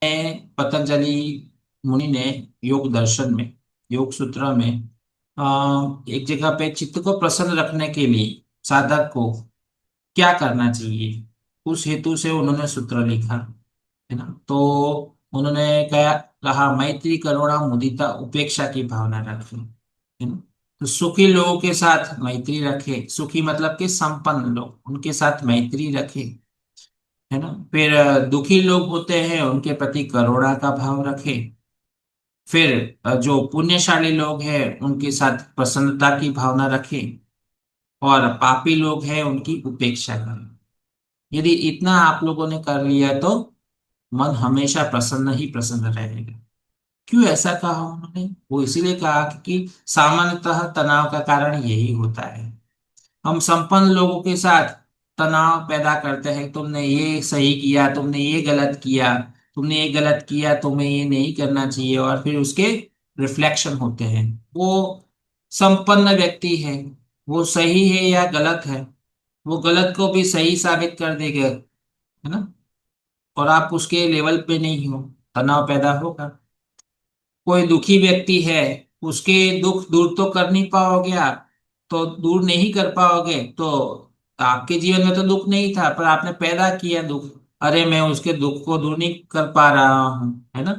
पतंजलि मुनि ने योग दर्शन में, योग सूत्र में एक जगह पे चित्त को प्रसन्न रखने के लिए साधक को क्या करना चाहिए, उस हेतु से उन्होंने सूत्र लिखा है ना। तो उन्होंने कहा मैत्री करुणा मुदिता उपेक्षा की भावना रखें, है ना। तो सुखी लोगों के साथ मैत्री रखे, सुखी मतलब कि संपन्न लोग, उनके साथ मैत्री रखे, है ना। फिर दुखी लोग होते हैं उनके प्रति करुणा का भाव रखे। फिर जो पुण्यशाली लोग हैं उनके साथ प्रसन्नता की भावना रखे, और पापी लोग हैं उनकी उपेक्षा करें। यदि इतना आप लोगों ने कर लिया तो मन हमेशा प्रसन्न ही प्रसन्न रहेगा। क्यों ऐसा कहा उन्होंने? वो इसीलिए कहा कि सामान्यतः तनाव का कारण यही होता है। हम संपन्न लोगों के साथ तनाव पैदा करते हैं, तुमने ये सही किया, तुमने ये गलत किया, तुमने ये गलत किया, तुम्हें ये नहीं करना चाहिए, और फिर उसके रिफ्लेक्शन होते हैं। वो संपन्न व्यक्ति है, वो सही है या गलत है, वो गलत को भी सही साबित कर देगा, है ना। और आप उसके लेवल पे नहीं हो, तनाव पैदा होगा। कोई दुखी व्यक्ति है, उसके दुख दूर तो कर नहीं पाओगे आप, तो दूर नहीं कर पाओगे तो आपके जीवन में तो दुख नहीं था पर आपने पैदा किया दुख। अरे मैं उसके दुख को दूर नहीं कर पा रहा हूँ, है ना।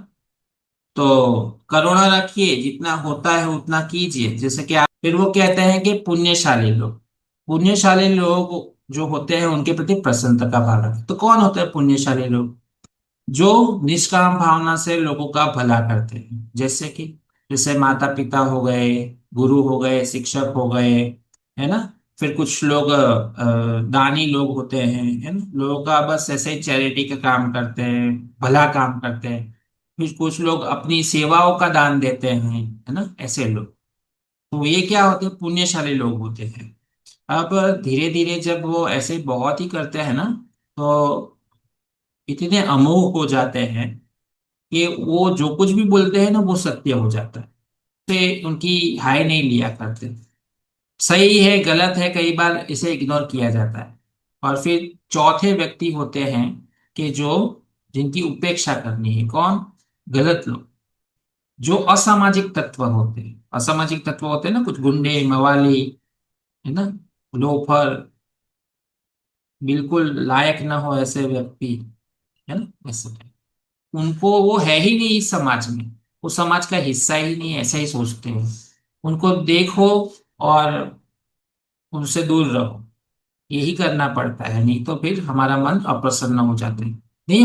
तो करुणा रखिए, जितना होता है उतना कीजिए, जैसे कि आप, फिर वो कहते हैं कि पुण्यशाली लोग, पुण्यशाली लोग जो होते हैं उनके प्रति प्रसन्नता का भाव रखें। तो कौन होते हैं पुण्यशाली लोग? जो निष्काम भावना से लोगों का भला करते हैं, जैसे माता पिता हो गए, गुरु हो गए, शिक्षक हो गए, है ना। फिर कुछ लोग दानी लोग होते हैं, है ना, लोगों का बस ऐसे ही चैरिटी का काम करते हैं, भला काम करते हैं। फिर कुछ लोग अपनी सेवाओं का दान देते हैं, है ना, ऐसे लोग। तो ये क्या होते हैं? पुण्यशाली लोग होते हैं। अब धीरे धीरे जब वो ऐसे बहुत ही करते हैं ना, तो इतने अमोघ हो जाते हैं कि वो जो कुछ भी बोलते हैं ना वो सत्य हो जाता है। से उनकी हाय नहीं लिया करते। सही है गलत है कई बार इसे इग्नोर किया जाता है। और फिर चौथे व्यक्ति होते हैं कि जो, जिनकी उपेक्षा करनी है। कौन? गलत लोग, जो असामाजिक तत्व होते हैं। असामाजिक तत्व होते हैं ना, कुछ गुंडे मवाली, है ना, लोफर, बिल्कुल लायक ना हो ऐसे व्यक्ति, है ना, ऐसे। उनको वो है ही नहीं इस समाज में, वो समाज का हिस्सा ही नहीं है, ऐसा ही सोचते हैं। उनको देखो और उनसे दूर रहो, यही करना पड़ता है, नहीं तो फिर हमारा मन अप्रसन्न हो जाता है। नहीं